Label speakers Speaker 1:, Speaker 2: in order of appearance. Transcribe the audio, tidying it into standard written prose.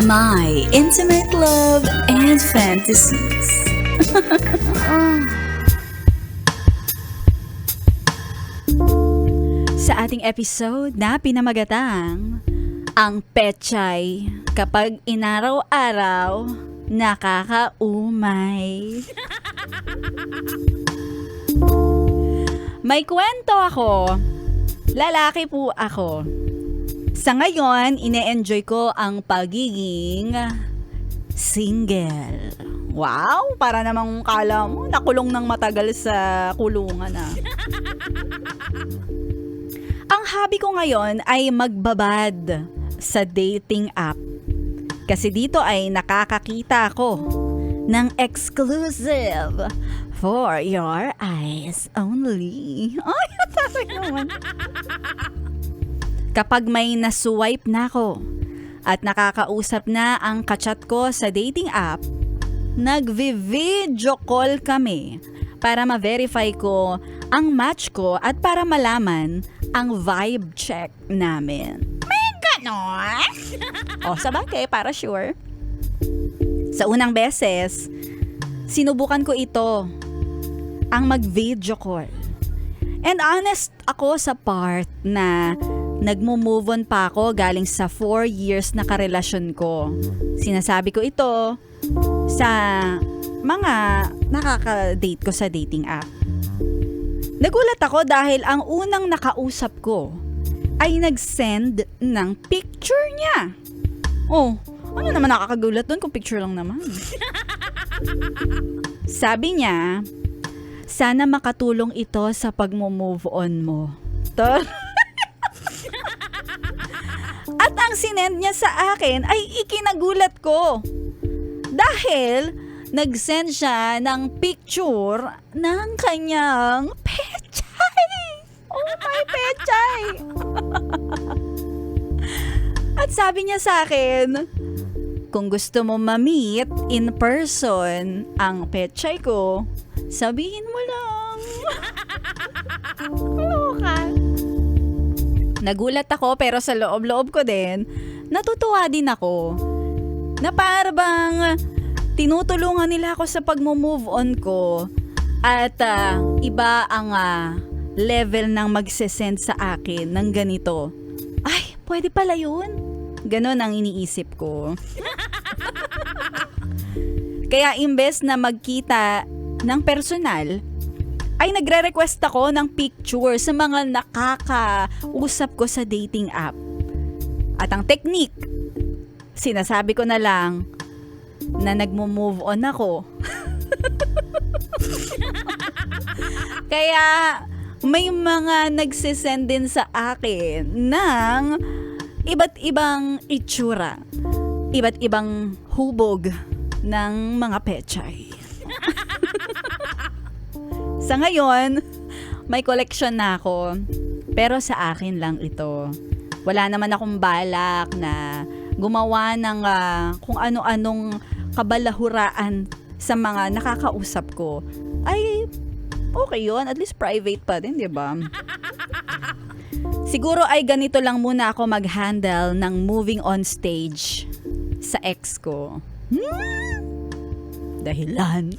Speaker 1: My intimate love and fantasies. Sa ating episode na pinamagatang ang pechay kapag inaraw-araw nakakaumay. May kwento ako. Lalaki po ako. Sa ngayon, ine-enjoy ko ang pagiging single. Wow, para namang kala mo nakulong ng matagal sa kulungan ah. Ang hobby ko ngayon ay magbabad sa dating app. Kasi dito ay nakakakita ako ng exclusive for your eyes only. Ay, tayo naman. Kapag may naswipe na ako at nakakausap na ang kachat ko sa dating app, nagvi-video call kami para ma-verify ko ang match ko at para malaman ang vibe check namin. May ganon? O, sabagay, para sure. Sa unang beses, sinubukan ko ito, ang mag-video call. And honest ako sa part na nagmo-move on pa ako galing sa 4 years na karelasyon ko. Sinasabi ko ito sa mga nakaka-date ko sa dating app. Nagulat ako dahil ang unang nakausap ko ay nag-send ng picture niya. Oh, ano naman nakakagulat doon kung picture lang naman. Sabi niya, sana makatulong ito sa pag-move on mo. At ang sinend niya sa akin ay ikinagulat ko. Dahil nag-send siya ng picture ng kanyang pechay. Oh, my pechay. At sabi niya sa akin, kung gusto mo ma-meet in person ang pechay ko, sabihin mo lang. Loka. Nagulat ako pero sa loob-loob ko din, natutuwa din ako. Na parang tinutulungan nila ako sa pag-move on ko at iba ang level ng magsesend sa akin ng ganito. Ay, pwede pala yun. Ganon ang iniisip ko. Kaya imbes na magkita ng personal, ay nagre-request ako ng picture sa mga nakakausap ko sa dating app. At ang technique, sinasabi ko na lang na nagmo-move on ako. Kaya may mga nagsisend din sa akin ng iba't ibang itsura, iba't ibang hubog ng mga pechay. Sa ngayon, may collection na ako. Pero sa akin lang ito. Wala naman akong balak na gumawa ng kung ano-anong kabalahuraan sa mga nakakausap ko. Ay, okay yun. At least private pa din, di ba? Siguro ay ganito lang muna ako mag-handle ng moving on stage sa ex ko. Dahilan.